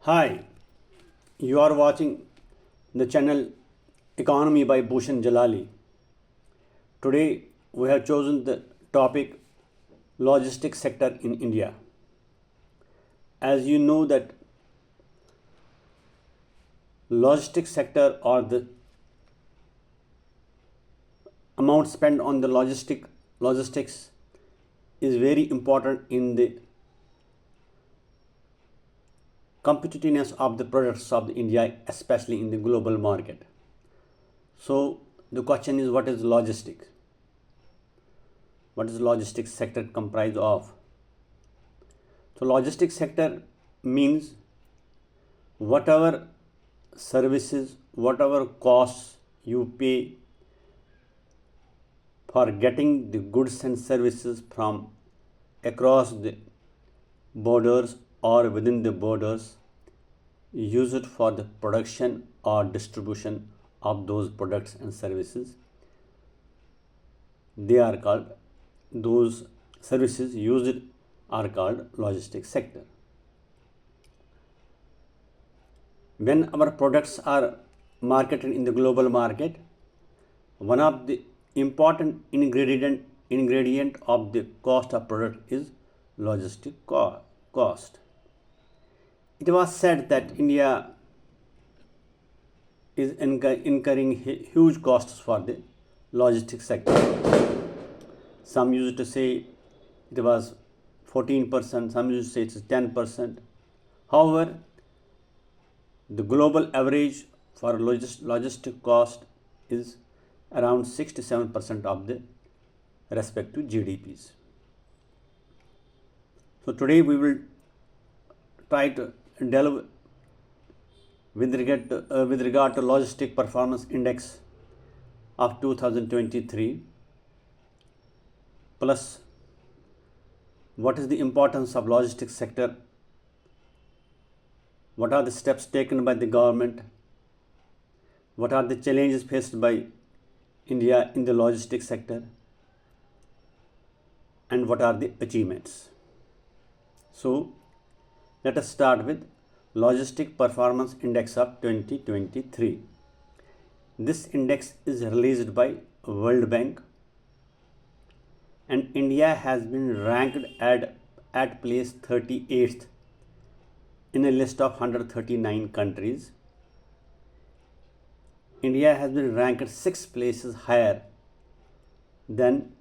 Hi, you are watching the channel Economy by Bushan Jalali. Today we have chosen the topic logistics sector in India. As you know that logistics sector or the amount spent on the logistics is very important in the competitiveness of the products of the India, especially in the global market. So the question is, what is logistics? What is logistics sector comprised of? So logistics sector means whatever services, whatever costs you pay for getting the goods and services from across the borders or within the borders, use it for the production or distribution of those products and services. They are called, those services used are called logistics sector. When our products are marketed in the global market, one of the important ingredient of the cost of product is logistic cost. It was said that India is incurring huge costs for the logistics sector. Some used to say it was 14%, some used to say it's 10%. However, the global average for logistic cost is around 67% of the respective GDPs. So today we will try to delve with regard to logistic performance index of 2023, plus what is the importance of logistics sector, what are the steps taken by the government, what are the challenges faced by India in the logistics sector, and what are the achievements. So let us start with Logistic Performance Index of 2023. This index is released by World Bank, and India has been ranked at place 38th in a list of 139 countries. India has been ranked 6 places higher than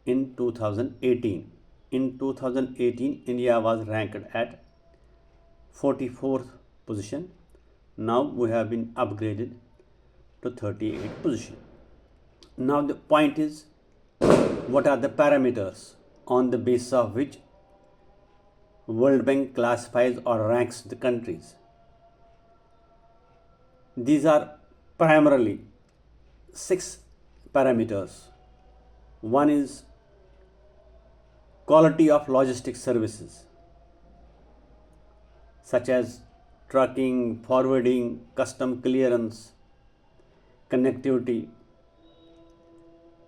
in 2018. In 2018, India was ranked at 44th position. Now we have been upgraded to 38th position. Now the point is, what are the parameters on the basis of which World Bank classifies or ranks the countries? These are primarily 6 parameters. One is quality of logistic services, such as trucking, forwarding, custom clearance, connectivity.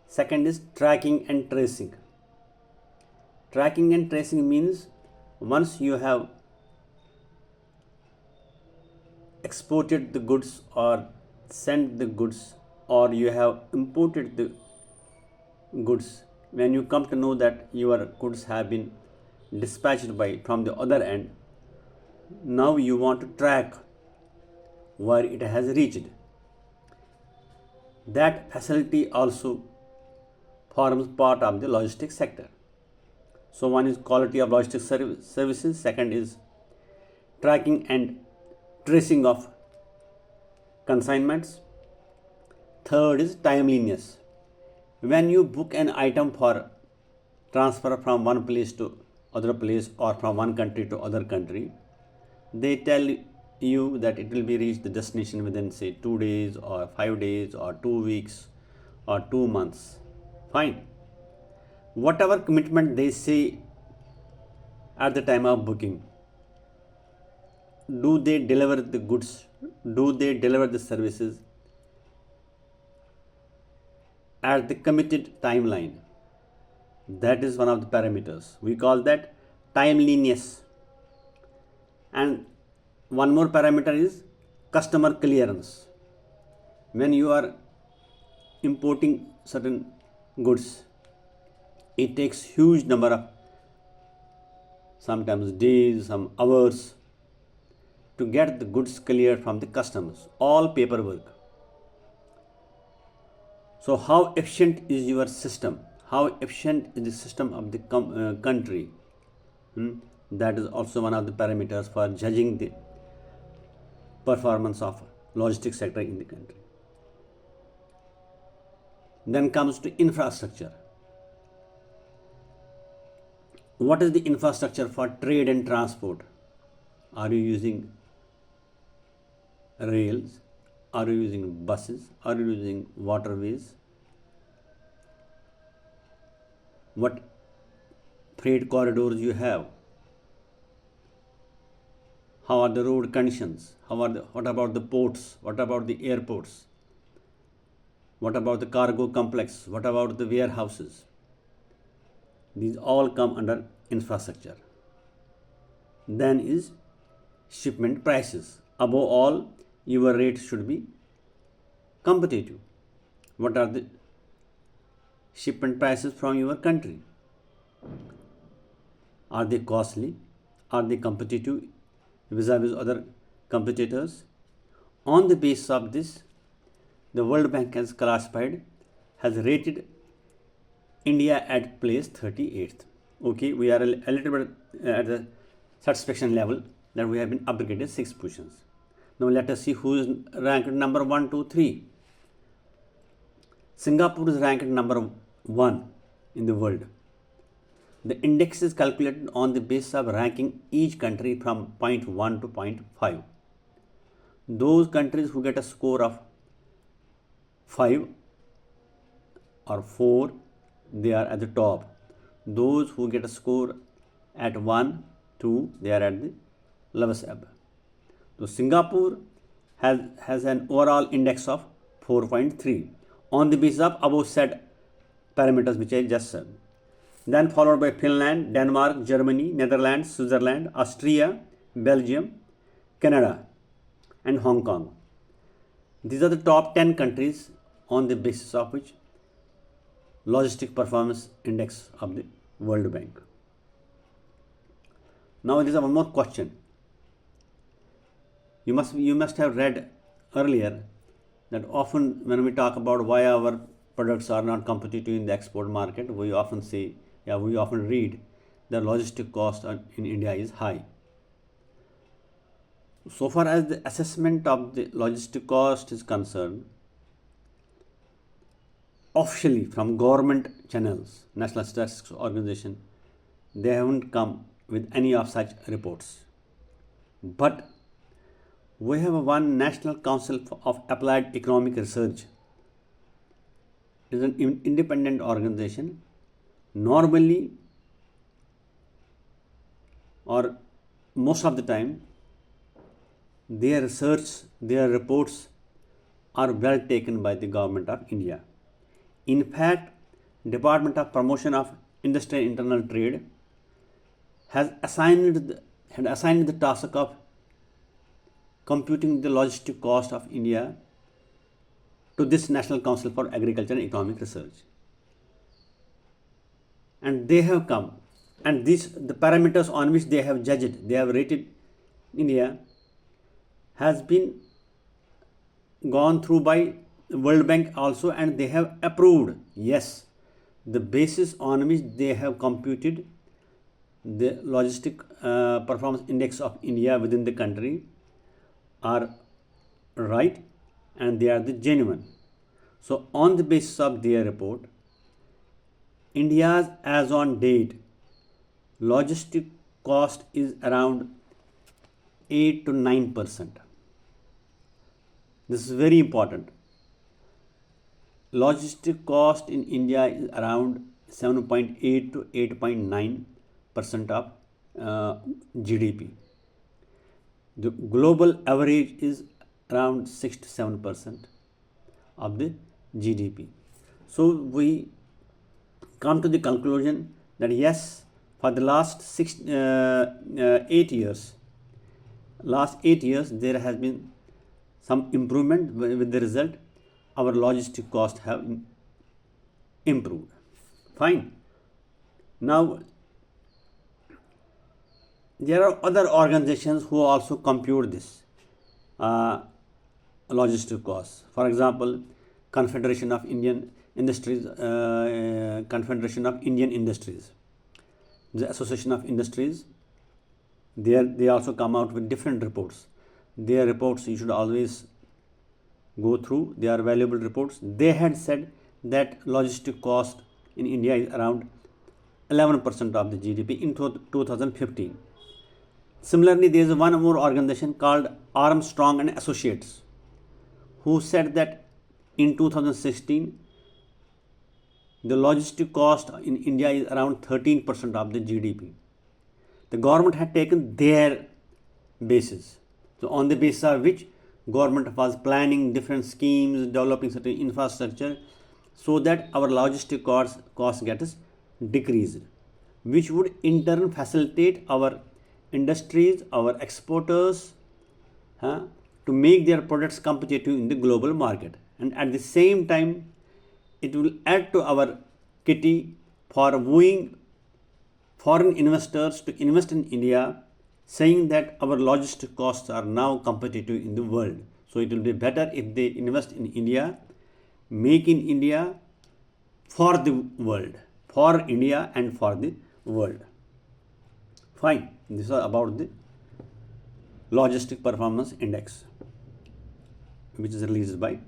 Second is tracking and tracing. Tracking and tracing means once you have exported the goods or sent the goods or you have imported the goods, when you come to know that your goods have been dispatched by from the other end, now you want to track where it has reached. That facility also forms part of the logistics sector. So one is quality of logistics services, second is tracking and tracing of consignments, third is timeliness. When you book an item for transfer from one place to other place or from one country to other country, they tell you that it will be reached the destination within, say, 2 days or 5 days or 2 weeks or 2 months. Fine. Whatever commitment they say at the time of booking, do they deliver the goods? Do they deliver the services at the committed timeline? That is one of the parameters. We call that timeliness. And one more parameter is customer clearance. When you are importing certain goods, it takes huge number of sometimes days, some hours to get the goods cleared from the customs, all paperwork. So how efficient is your system? How efficient is the system of the country? That is also one of the parameters for judging the performance of logistics sector in the country. Then comes to infrastructure. What is the infrastructure for trade and transport? Are you using rails? Are you using buses? Are you using waterways? What freight corridors you have? How are the road conditions? What about the ports? What about the airports? What about the cargo complex? What about the warehouses? These all come under infrastructure. Then is shipment prices. Above all, your rates should be competitive. What are the shipment prices from your country? Are they costly? Are they competitive vis-a-vis other competitors? On the basis of this, the World Bank has rated India at place 38th. Okay, we are a little bit at the satisfaction level that we have been upgraded 6 positions. Now let us see who is ranked number 1, 2, 3. Singapore is ranked number 1 in the world. The index is calculated on the basis of ranking each country from point 1 to point 5. Those countries who get a score of 5 or 4, they are at the top. Those who get a score at 1, 2, they are at the lowest ebb. So Singapore has an overall index of 4.3 on the basis of above said parameters which I just said. Then followed by Finland, Denmark, Germany, Netherlands, Switzerland, Austria, Belgium, Canada, and Hong Kong. These are the top 10 countries on the basis of which Logistic Performance Index of the World Bank. Now there is one more question. You must have read earlier that often when we talk about why our products are not competitive in the export market, we often read the logistic cost in India is high. So far as the assessment of the logistic cost is concerned, officially from government channels, National Statistics Organization, they haven't come with any of such reports. But we have one National Council of Applied Economic Research. It is an independent organization. Normally, or most of the time, their research, their reports are well taken by the government of India. In fact, Department of Promotion of Industry and Internal Trade had assigned the task of computing the logistic cost of India to this National Council for Agriculture and Economic Research. And they have come, and the parameters on which they have judged, they have rated India, has been gone through by World Bank also, and they have approved. Yes, the basis on which they have computed the logistic performance index of India within the country are right, and they are the genuine. So on the basis of their report, India's as on date logistic cost is around 8 to 9%. This is very important. Logistic cost in India is around 7.8 to 8.9% of GDP. The global average is around 6 to 7% of the GDP. So we come to the conclusion that yes, for the last 8 years, last 8 years there has been some improvement. With the result our logistic costs have improved. Fine. Now there are other organizations who also compute this uh, logistic costs. For example, Confederation of Indian Industries, Confederation of Indian Industries, the Association of Industries. They also come out with different reports. Their reports you should always go through. They are valuable reports. They had said that logistic cost in India is around 11% of the GDP in 2015. Similarly, there is one more organization called Armstrong and Associates, who said that in 2016 the logistic cost in India is around 13% of the GDP. The government had taken their basis. So on the basis of which government was planning different schemes, developing certain infrastructure, so that our logistic cost gets decreased, which would in turn facilitate our industries, our exporters, to make their products competitive in the global market. And at the same time, it will add to our kitty for wooing foreign investors to invest in India, saying that our logistic costs are now competitive in the world. So it will be better if they invest in India, make in India for the world, for India and for the world. Fine. This is about the Logistic Performance Index, which is released by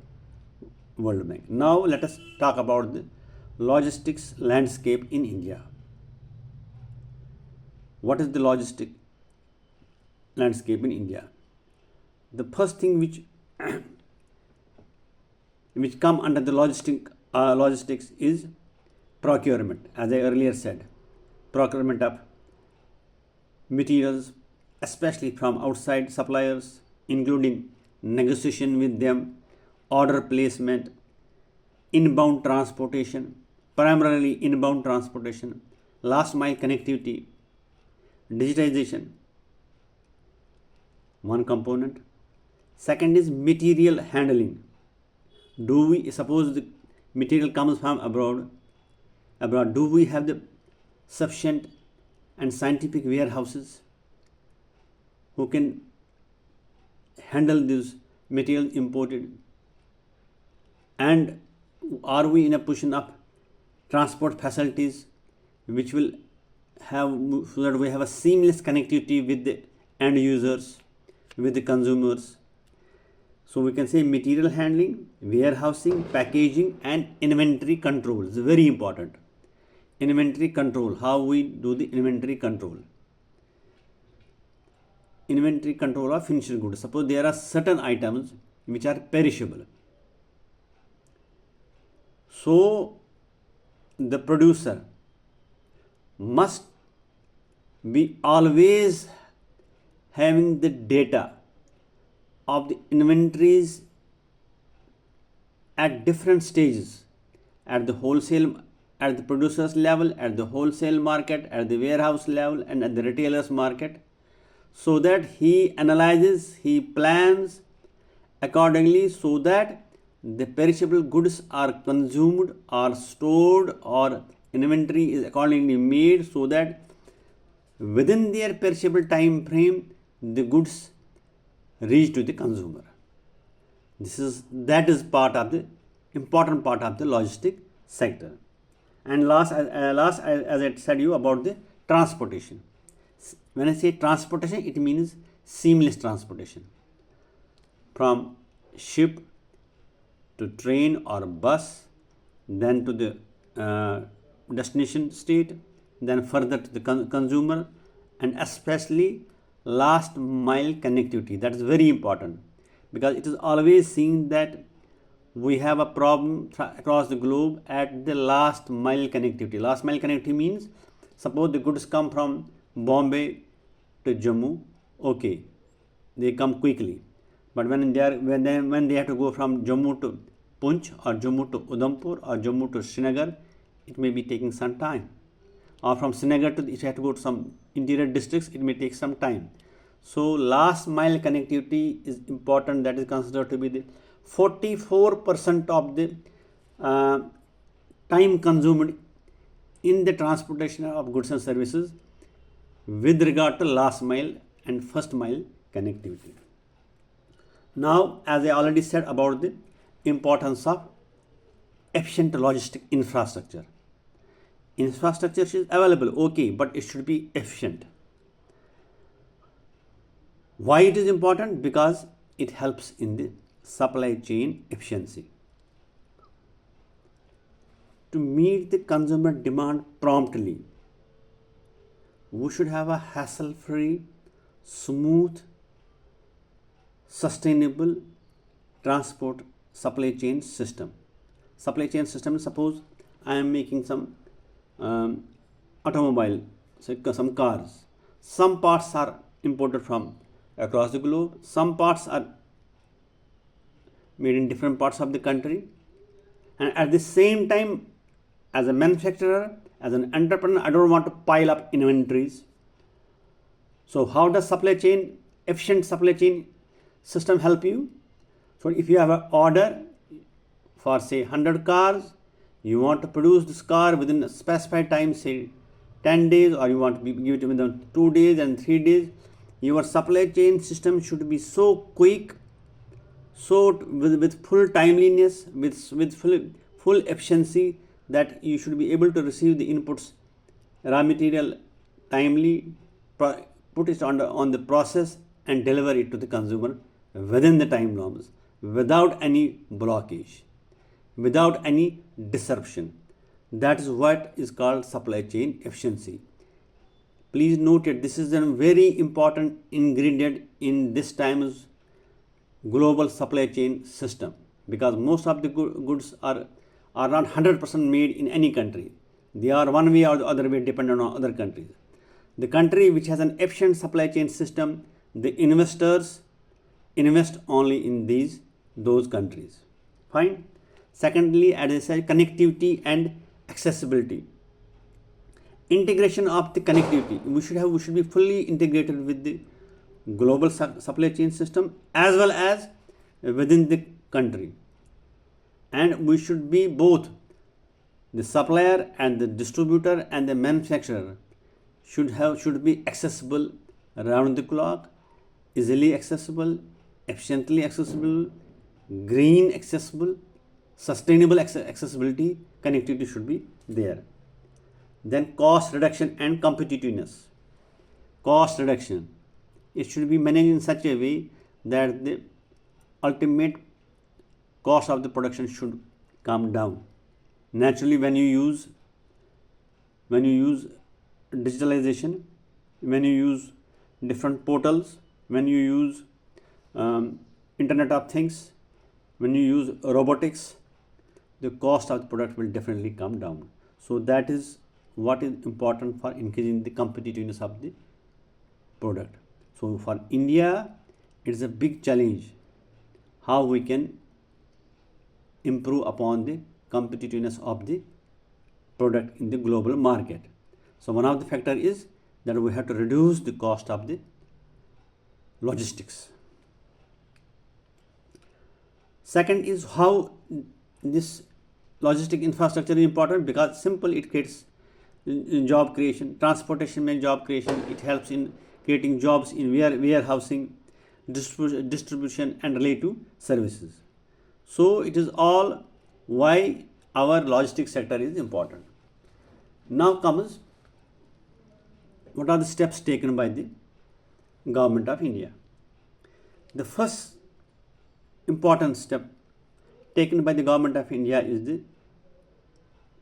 World Bank. Now let us talk about the logistics landscape in India. What is the logistic landscape in India? The first thing which come under the logistics is procurement. As I earlier said, procurement of materials, especially from outside suppliers, including negotiation with them, order placement, inbound transportation, primarily inbound transportation, last mile connectivity, digitization, one component. Second is material handling. Do we suppose the material comes from abroad? Do we have the sufficient and scientific warehouses who can handle this material imported? And are we in a position of transport facilities which will have, so that we have a seamless connectivity with the end users, with the consumers? So we can say material handling, warehousing, packaging and inventory control is very important. Inventory control, how we do the inventory control. Inventory control of finished goods. Suppose there are certain items which are perishable. So the producer must be always having the data of the inventories at different stages, at the wholesale, at the producer's level, at the wholesale market, at the warehouse level and at the retailer's market, so that he analyzes, he plans accordingly, so that the perishable goods are consumed or stored, or inventory is accordingly made, so that within their perishable time frame the goods reach to the consumer. That is part of the important part of the logistic sector. And last, as I said you about the transportation. When I say transportation, it means seamless transportation, from ship to train or bus, then to the destination state, then further to the consumer, and especially last mile connectivity. That is very important, because it is always seen that we have a problem across the globe at the last mile connectivity. Last mile connectivity means, suppose the goods come from Bombay to Jammu, okay, they come quickly, but when they have to go from Jammu to Punch, or Jammu to Udhampur, or Jammu to Srinagar, it may be taking some time. Or from Srinagar to, if you have to go to some interior districts, it may take some time. So last mile connectivity is important. That is considered to be the 44% of the uh, time consumed in the transportation of goods and services with regard to last mile and first mile connectivity. Now, as I already said about the importance of efficient logistic infrastructure. Infrastructure is available, okay, but it should be efficient. Why it is important? Because it helps in the supply chain efficiency. To meet the consumer demand promptly, we should have a hassle-free, smooth, sustainable transport supply chain system. Supply chain system, suppose I am making some automobile, so some cars. Some parts are imported from across the globe. Some parts are made in different parts of the country. And at the same time, as a manufacturer, as an entrepreneur, I don't want to pile up inventories. So how does efficient supply chain system help you? So if you have an order for say 100 cars, you want to produce this car within a specified time, say 10 days, or you want to give it within 2 days and 3 days, your supply chain system should be so quick, so with full timeliness, with full efficiency, that you should be able to receive the inputs, raw material timely, put it on the process and deliver it to the consumer within the time norms, without any blockage, without any disruption. That is what is called supply chain efficiency. Please note it, this is a very important ingredient in this time's global supply chain system, because most of the goods are not 100% made in any country. They are one way or the other way dependent on other countries. The country which has an efficient supply chain system, the investors invest only in those countries. Fine. Secondly, as I said, connectivity and accessibility. Integration of the connectivity. We should be fully integrated with the global supply chain system as well as within the country. And we should be both the supplier and the distributor and the manufacturer should be accessible around the clock, easily accessible, efficiently accessible, green accessible, sustainable accessibility, connectivity should be there. Then cost reduction and competitiveness. Cost reduction. It should be managed in such a way that the ultimate cost of the production should come down. Naturally, when you use digitalization, when you use different portals, when you use Internet of Things, when you use robotics, the cost of the product will definitely come down. So that is what is important for increasing the competitiveness of the product. So for India, it is a big challenge how we can improve upon the competitiveness of the product in the global market. So one of the factor is that we have to reduce the cost of the logistics. Second is how this logistic infrastructure is important, because simple, it creates job creation. Transportation means job creation. It helps in creating jobs in warehousing, distribution and related services. So it is all why our logistics sector is important. Now comes, what are the steps taken by the government of India? The first important step taken by the government of India is the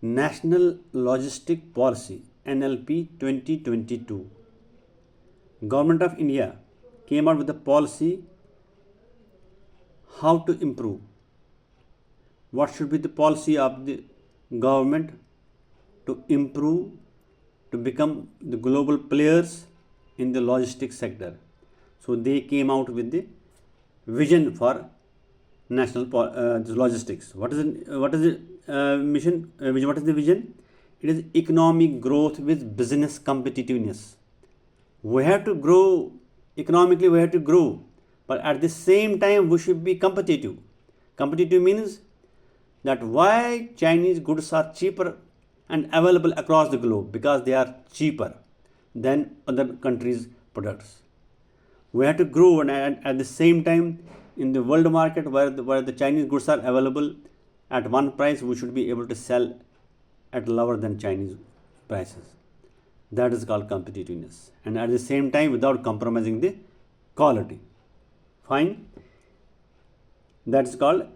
National Logistic Policy, NLP 2022. Government of India came out with a policy how to improve. What should be the policy of the government to improve, to become the global players in the logistics sector? So they came out with the vision for national logistics. What is the mission? What is the vision? It is economic growth with business competitiveness. We have to grow Economically, we have to grow, but at the same time, we should be competitive. Competitive means that why Chinese goods are cheaper and available across the globe, because they are cheaper than other countries' products. We have to grow, and at the same time, in the world market where the Chinese goods are available at one price, we should be able to sell at lower than Chinese prices. That is called competitiveness, and at the same time, without compromising the quality. Fine. That's called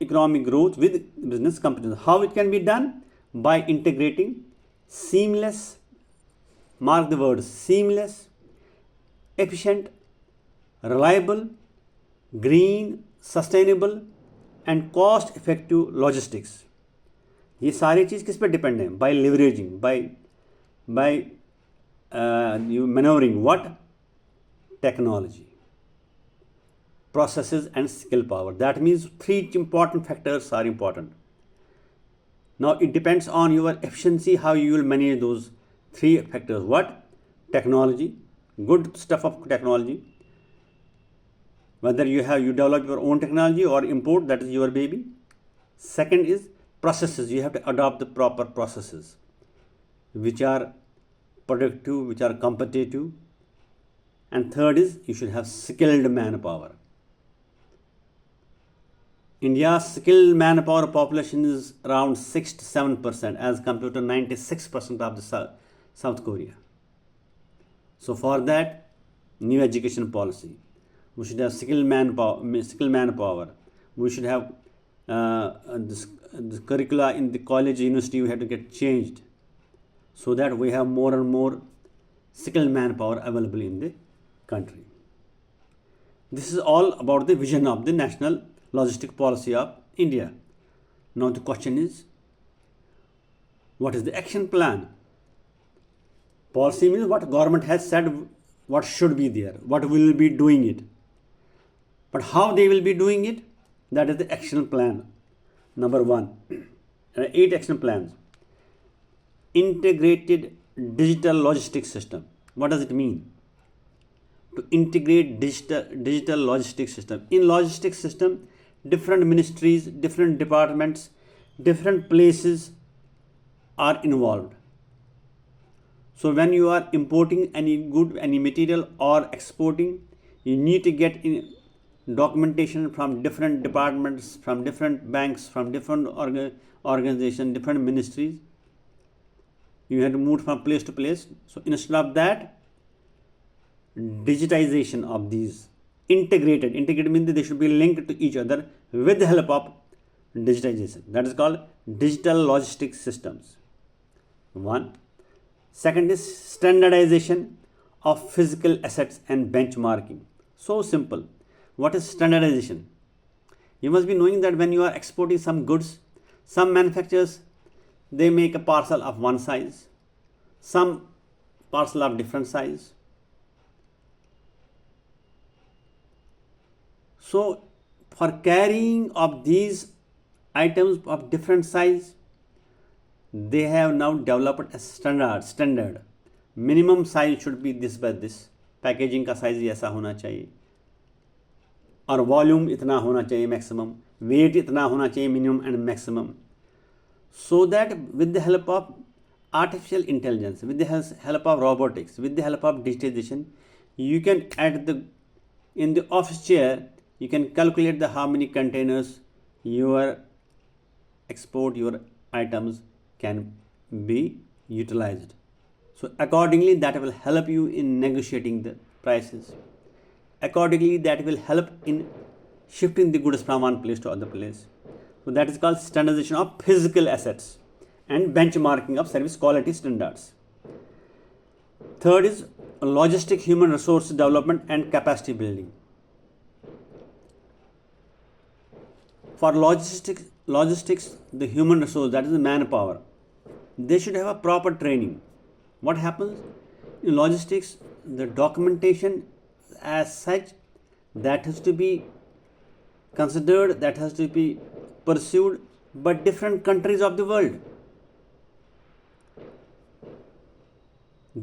economic growth with business competitiveness. How it can be done? By integrating seamless, mark the word seamless, efficient, reliable, green, sustainable and cost effective logistics. ये सारी चीज़ किस पे depend है? By leveraging, by you maneuvering what? Technology, processes and skill power. That means three important factors are important. Now it depends on your efficiency how you will manage those three factors. What? Technology, good stuff of technology. Whether you develop your own technology or import, that is your baby. Second is processes. You have to adopt the proper processes which are productive, which are competitive. And third is you should have skilled manpower. India's skilled manpower population is around 6 to 7% as compared to 96% of the South Korea. So for that, new education policy, we should have skilled manpower. We should have this curricula in the college, university, we have to get changed so that we have more and more skilled manpower available in the country. This is all about the vision of the national logistic policy of India. Now the question is, what is the action plan? Policy means what government has said, what should be there, what will be doing it. But how they will be doing it, that is the action plan. Number 1, 8 action plans. Integrated digital logistics system. What does it mean? To integrate digital logistics system. In logistics system, different ministries, different departments, different places are involved. So when you are importing any good, any material or exporting, you need to get in documentation from different departments, from different banks, from different organizations, different ministries. You have to move from place to place. So instead of that, digitization of these integrated means that they should be linked to each other with the help of digitization. That is called digital logistics systems. 1. Second is standardization of physical assets and benchmarking. So simple. What is standardization? You must be knowing that when you are exporting some goods, some manufacturers, they make a parcel of one size, some parcel of different size. So for carrying of these items of different size, they have now developed a standard. Minimum size should be this by this. Packaging का size ऐसा होना चाहिए और volume इतना होना चाहिए maximum, wait इतना होना चाहिए minimum and maximum. So that with the help of artificial intelligence, with the help of robotics, with the help of digitization, you can in the office chair, you can calculate how many containers your your items can be utilized. So accordingly, that will help you in negotiating the prices. Accordingly, that will help in shifting the goods from one place to other place. So that is called standardization of physical assets and benchmarking of service quality standards. Third is logistic human resource development and capacity building. For logistics, the human resource, that is the manpower, they should have a proper training. What happens in logistics? The documentation as such, that has to be considered, that has to be pursued by different countries of the world.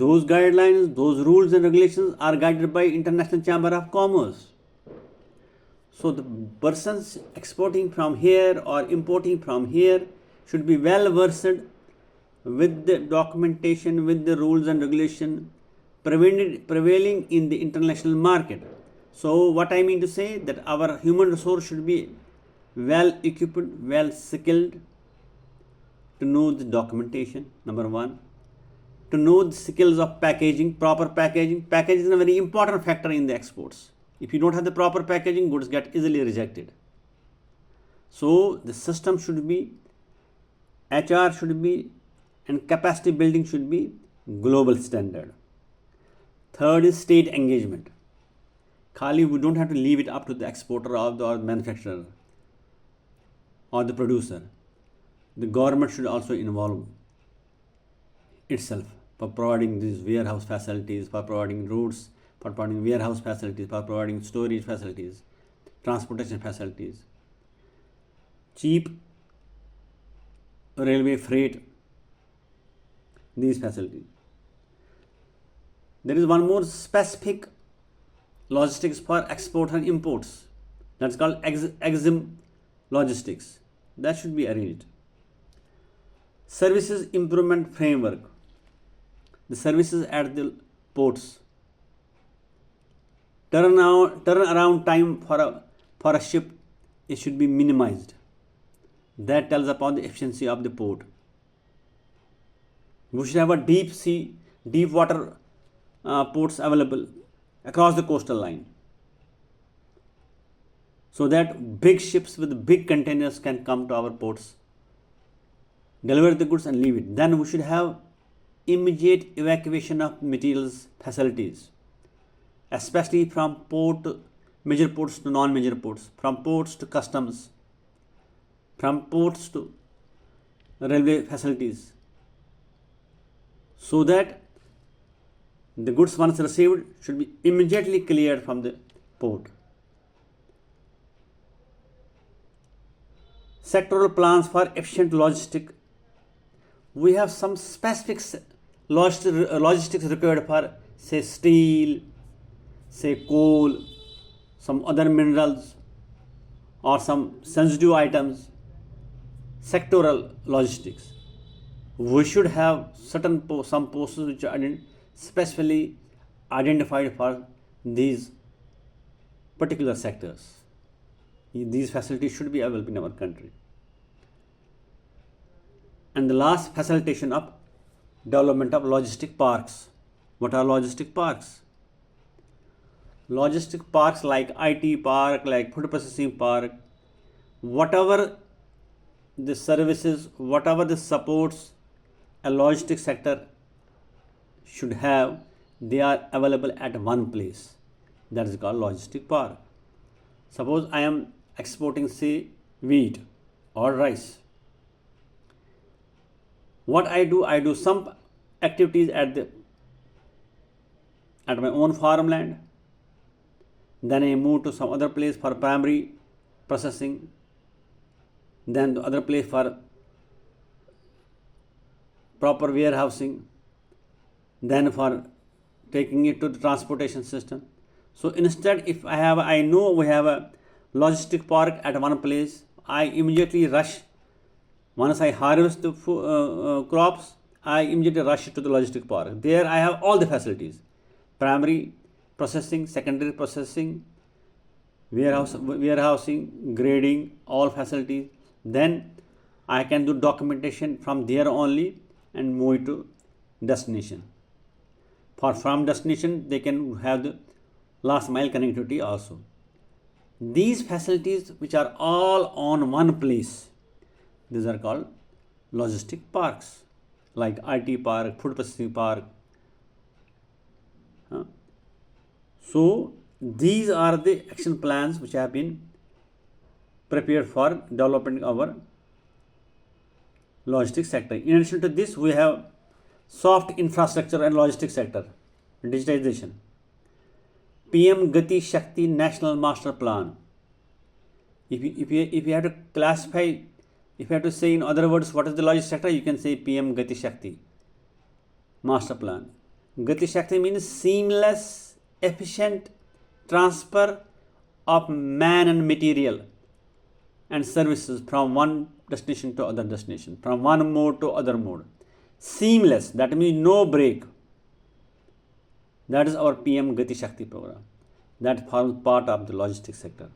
Those guidelines, those rules and regulations are guided by International Chamber of Commerce. So the persons exporting from here or importing from here should be well versed with the documentation, with the rules and regulation prevailing in the international market. So what I mean to say, that our human resource should be well equipped, well skilled to know the documentation, number one. To know the skills of packaging, proper packaging. Packaging is a very important factor in the exports. If you don't have the proper packaging, goods get easily rejected. So the system should be, HR should be, and capacity building should be global standard. Third is state engagement. Khali, we don't have to leave it up to the exporter or the manufacturer or the producer. The government should also involve itself for providing these warehouse facilities, for providing routes, for providing warehouse facilities, for providing storage facilities, transportation facilities, cheap railway freight, these facilities. There is one more specific logistics for export and imports. That's called EXIM logistics. That should be arranged. Services improvement framework. The services at the ports. Turnaround time for a ship, it should be minimized. That tells upon the efficiency of the port. We should have a deep water ports available across the coastal line, so that big ships with big containers can come to our ports, deliver the goods and leave it. Then we should have immediate evacuation of materials facilities, especially from major ports to non-major ports, from ports to customs, from ports to railway facilities, so that the goods once received should be immediately cleared from the port. Sectoral plans for efficient logistics. We have some specific logistics required for, say, steel, say, coal, some other minerals, or some sensitive items. Sectoral logistics. We should have some posts which are specially identified for these particular sectors. These facilities should be available in our country. And the last, facilitation of development of logistic parks. What are logistic parks? Logistic parks like IT park, like food processing park, whatever the services, whatever the supports a logistic sector should have, they are available at one place. That is called logistic park. Suppose I am exporting, say, wheat or rice. What I do some activities at my own farmland. Then I move to some other place for primary processing. Then the other place for proper warehousing. Then for taking it to the transportation system. So instead, if I know we have a logistic park at one place, I immediately rush. Once I harvest the crops, I immediately rush to the logistic park. There I have all the facilities: primary processing, secondary processing, warehousing, grading, all facilities. Then I can do documentation from there only and move it to destination. From destination, they can have the last mile connectivity also. These facilities, which are all on one place, these are called logistic parks, like IT park, food processing park. So these are the action plans which have been prepared for developing our logistics sector. In addition to this, we have soft infrastructure and logistics sector, digitization. PM Gati Shakti National Master Plan. If you have to classify, if you have to say in other words what is the logistics sector, you can say PM Gati Shakti Master Plan. Gati Shakti means seamless, efficient transfer of man and material and services from one destination to other destination, from one mode to other mode. Seamless, that means no break. That is our PM Gati Shakti program. That forms part of the logistics sector.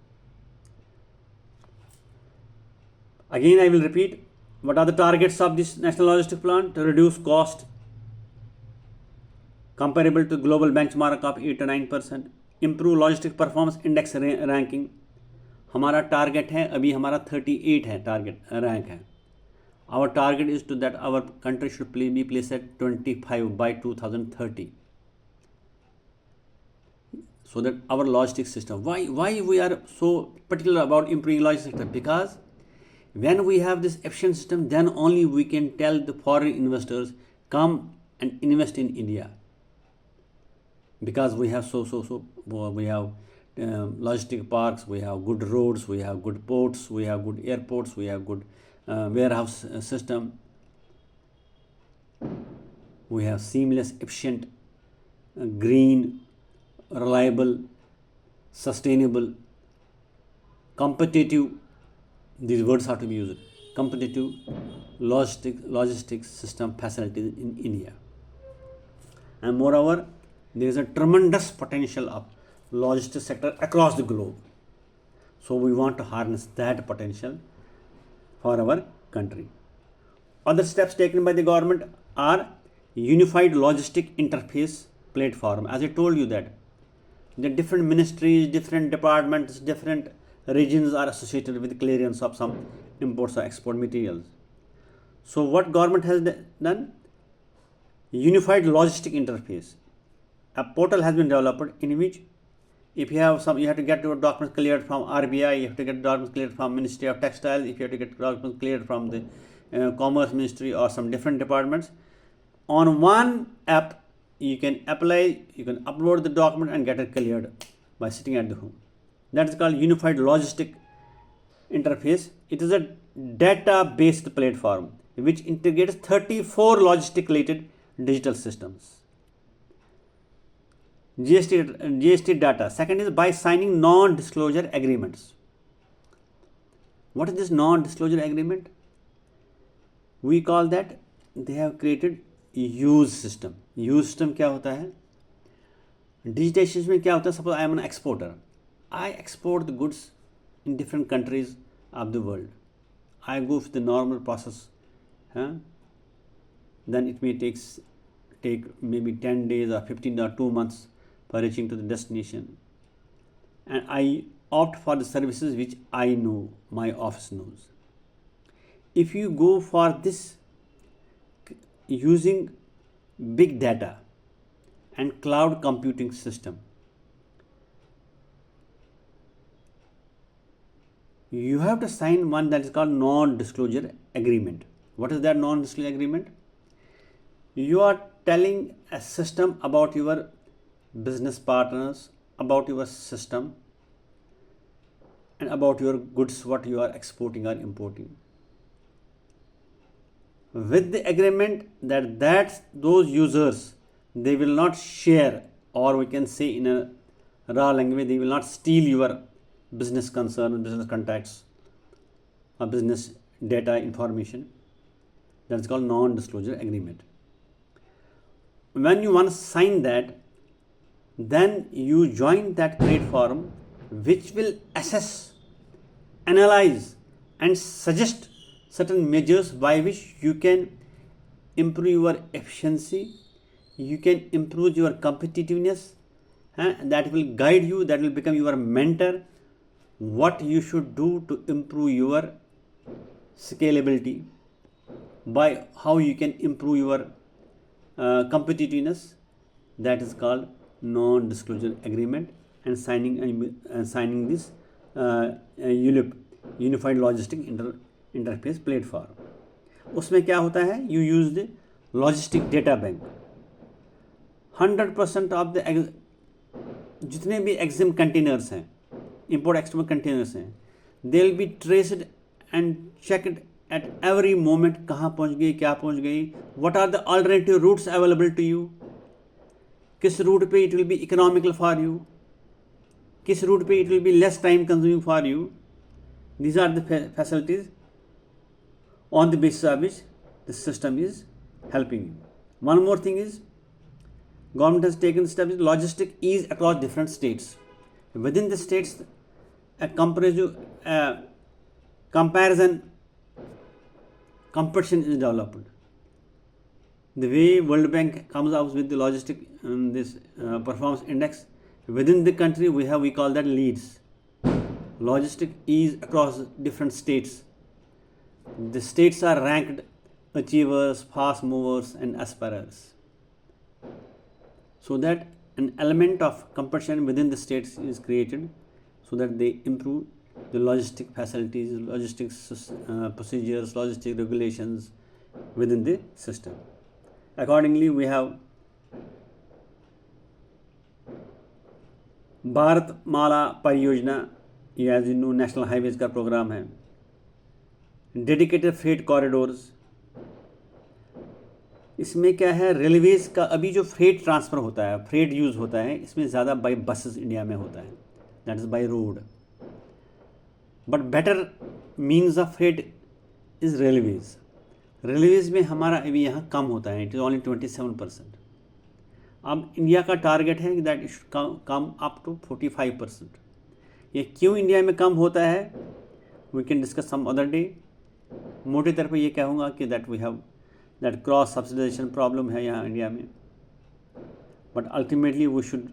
Again, I will repeat, what are the targets of this National Logistics Plan? To reduce cost comparable to global benchmark of 8 to 9%, improve logistic performance index ranking. हमारा target है, अभी हमारा 38 है, target rank है. Our target is to that our country should be placed at 25 by 2030. So that our logistics system, why we are so particular about improving logistics system? Because when we have this efficient system, then only we can tell the foreign investors come and invest in India. Because we have we have logistic parks, we have good roads, we have good ports, we have good airports, we have good warehouse system, we have seamless, efficient, green, reliable, sustainable, competitive, these words have to be used, competitive logistics system facilities in India. And moreover, there is a tremendous potential of logistics sector across the globe. So we want to harness that potential for our country. Other steps taken by the government are unified logistic interface platform. As I told you that the different ministries, different departments, different regions are associated with clearance of some imports or export materials. So what government has done? Unified logistic interface. A portal has been developed in which if you have you have to get your documents cleared from RBI, you have to get documents cleared from Ministry of Textiles, if you have to get documents cleared from the Commerce Ministry or some different departments. On one app, you can apply, you can upload the document and get it cleared by sitting at the home. That is called Unified Logistic Interface. It is a data-based platform which integrates 34 logistic-related digital systems. GST data. Second is by signing non-disclosure agreements. What is this non-disclosure agreement? We call that they have created use system. Use system क्या होता है? Digitization में क्या होता है? Suppose I am an exporter. I export the goods in different countries of the world. I go through the normal process. Then it may take maybe 10 days or 15 or 2 months for reaching to the destination. And I opt for the services which I know, my office knows. If you go for this using big data and cloud computing system, you have to sign one that is called non-disclosure agreement. What is that non-disclosure agreement? You are telling a system about your business partners, about your system, and about your goods, what you are exporting or importing. With the agreement that those users, they will not share, or we can say in a raw language, they will not steal your business concern, business contacts, or business data information. That's called non-disclosure agreement. When you want to sign that, then you join that platform which will assess, analyze, and suggest certain measures by which you can improve your efficiency, you can improve your competitiveness, that will guide you, that will become your mentor, what you should do to improve your scalability, by how you can improve your competitiveness. That is called non-disclosure agreement. And signing this unified logistic interface platform. उसमें क्या होता है? You use the logistic data bank. 100% of the जितने भी exempt containers हैं, import export containers हैं, they will be traced and checked at every moment. कहाँ पहुँच गई, क्या पहुँच गई, what are the alternative routes available to you. किस रूट पे it will be economical for you, किस रूट पे it will be less time consuming for you. These are the facilities on the basis of which the system is helping you. One more thing is, government has taken steps. Logistic ease across different states. Within the states, a comparison competition is developed. The way World Bank comes out with the logistic this performance index, within the country we call that leads. Logistic ease across different states. The states are ranked achievers, fast movers, and aspirers, so that an element of competition within the states is created, so that they improve the logistic facilities, logistics procedures, logistic regulations within the system. Accordingly, we have Bharatmala परियोजना, ये as you know national highways का programme है. Dedicated freight corridors, इसमें क्या है, railways का अभी जो फ्रेट ट्रांसफ़र होता है, फ्रेट यूज़ होता है, इसमें ज़्यादा बाई बसेस इंडिया में होता है, that is by road. But better means of freight is railways. Railways में हमारा अभी यहाँ कम होता है, इट इज़ ओनली 27%. अब इंडिया का टारगेट है that it should come up to 45%. ये क्यों इंडिया में कम होता है, we can discuss some other day. मोटे तौर पे ये कहूँगा कि that we have that cross subsidization problem है यहाँ इंडिया में. But ultimately we should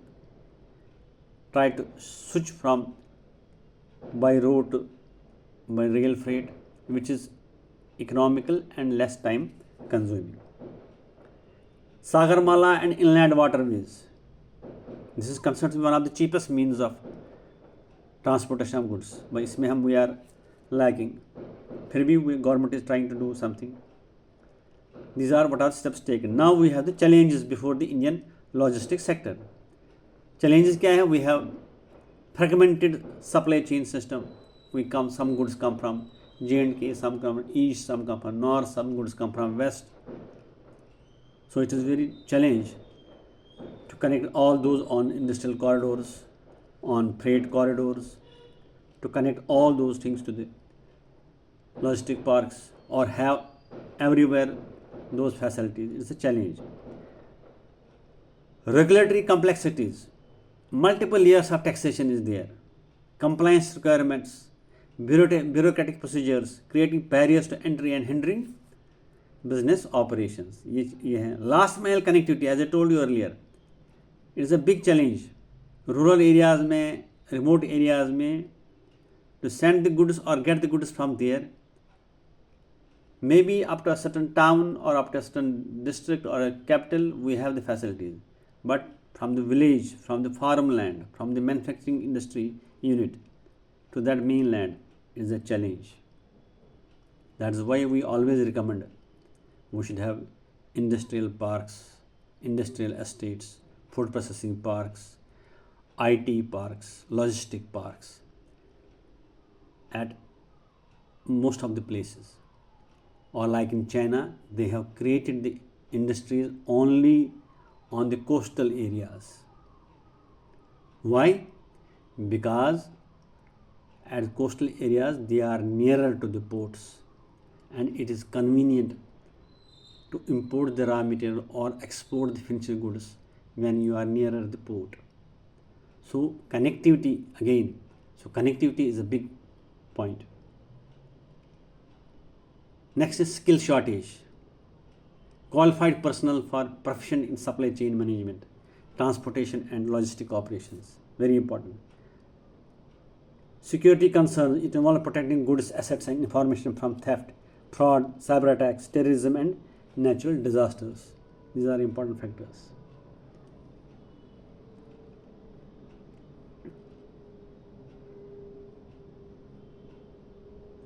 try to switch from by road to by rail freight, which is economical and less time consuming. Sagarmala and inland waterways. This is considered to be one of the cheapest means of transportation of goods. But इसमें हम we are lacking. फिर भी government is trying to do something. These are what are steps taken. Now we have the challenges before the Indian logistics sector. Challenges क्या है? We have fragmented supply chain system. Some goods come from J&K, some come from east, some come from north, some goods come from west. So it is very challenge to connect all those on industrial corridors, on freight corridors, to connect all those things to the logistic parks or have everywhere those facilities. It's a challenge. Regulatory complexities, multiple layers of taxation is there, compliance requirements, bureaucratic procedures, creating barriers to entry and hindering business operations. ये है. Last mile connectivity, as I told you earlier, it is a big challenge. Rural areas में, remote areas में, to send the goods or get the goods from there, maybe up to a certain town or up to a certain district or a capital, we have the facilities. But from the village, from the farmland, from the manufacturing industry unit to that mainland is a challenge. That is why we always recommend we should have industrial parks, industrial estates, food processing parks, IT parks, logistic parks at most of the places. Or like in China, they have created the industries only on the coastal areas. Why? Because at coastal areas they are nearer to the ports and it is convenient to import the raw material or export the finished goods when you are nearer the port. So connectivity again, connectivity is a big point. Next is skill shortage. Qualified personnel for proficient in supply chain management, transportation and logistic operations. Very important. Security concerns, it involves protecting goods, assets and information from theft, fraud, cyber attacks, terrorism and natural disasters. These are important factors.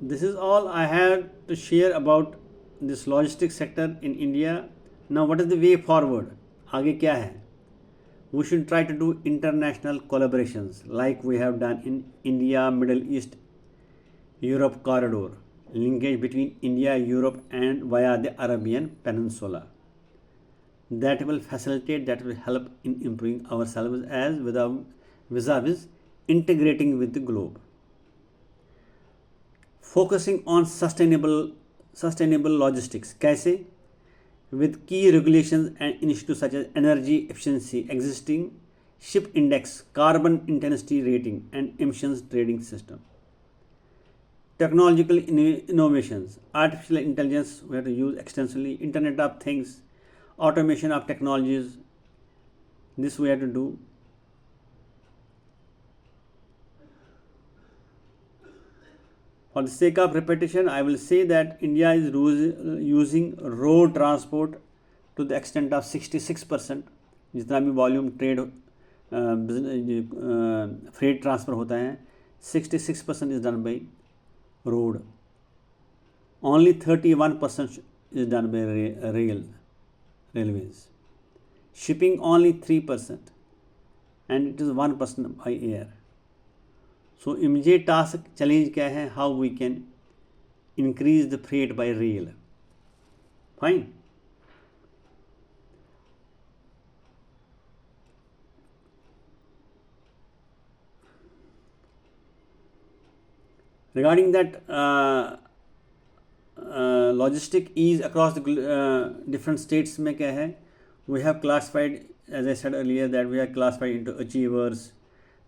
This is all I have to share about this logistics sector in India. Now what is the way forward? आगे क्या है? We should try to do international collaborations like we have done in India, Middle East, Europe corridor, linkage between India, Europe and via the Arabian Peninsula. that will facilitate, that will help in improving ourselves as without vis-a-vis integrating with the globe. Focusing on sustainable logistics. कैसे? With key regulations and initiatives such as energy efficiency, existing ship index, carbon intensity rating, and emissions trading system. Technological innovations, artificial intelligence we have to use extensively, Internet of Things, automation of technologies, this we have to do. For the sake of repetition, I will say that India is using road transport to the extent of 66%. जितना भी volume trade freight transfer होता है 66% is done by road. Only 31% is done by railways. Shipping only 3%, and it is 1% by air. So immediate task challenge क्या है? How we can increase the freight by rail. Fine. Regarding that logistic ease across the different states में क्या है? We have classified, as I said earlier, that we have classified into achievers,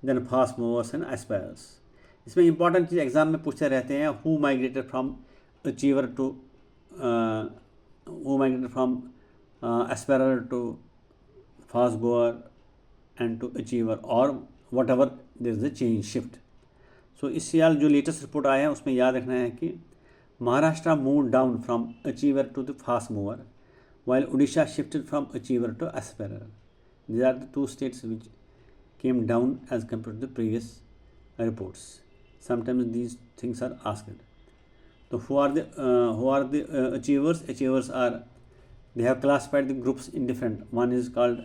then fast movers and aspirers. इसमें important चीज़ exam में पूछते रहते हैं, who migrated from achiever to aspirer to fast goer and to achiever, or whatever there is a change shift. सो इस साल जो latest report आया है उसमें याद रखना है कि Maharashtra move down from achiever to the fast mover, while Odisha shifted from achiever to aspirer. These are the two states which came down as compared to the previous reports. Sometimes these things are asked. So who are the achievers? Achievers are, they have classified the groups in different. One is called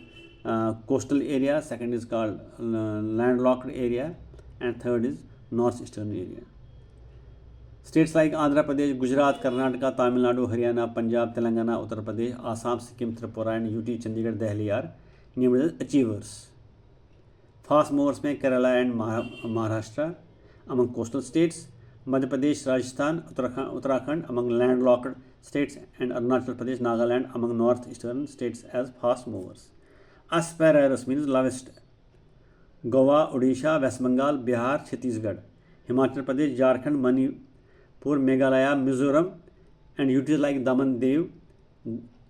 coastal area, second is called landlocked area, and third is northeastern area. States like Andhra Pradesh, Gujarat, Karnataka, Tamil Nadu, Haryana, Punjab, Telangana, Uttar Pradesh, Assam, Sikkim, Tripura, and UT, Chandigarh, Delhi are named as achievers. Fast movers में Kerala and Maharashtra among coastal states, Madhya Pradesh, Rajasthan, Uttarakhand among landlocked states, and Arunachal Pradesh, Nagaland among northeastern states as fast movers. Aspirers means lowest. Goa, Odisha, West Bengal, Bihar, Chhattisgarh, Himachal Pradesh, Jharkhand, Manipur, Meghalaya, Mizoram, and UTs like Daman, Diu,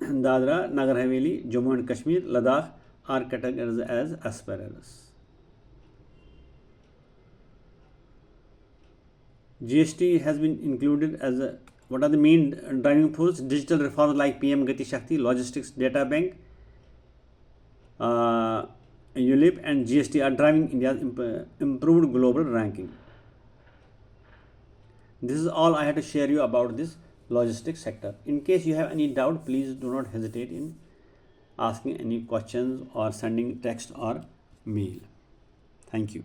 Dadra, Nagar Haveli, Jammu and Kashmir, Ladakh are categorized as aspirers. GST has been included as a, what are the main driving forces? Digital reforms like PM Gati Shakti, Logistics Data Bank, ULIP and GST are driving India's improved global ranking. This is all I had to share you about this logistics sector. In case you have any doubt, please do not hesitate in asking any questions or sending text or mail. Thank you.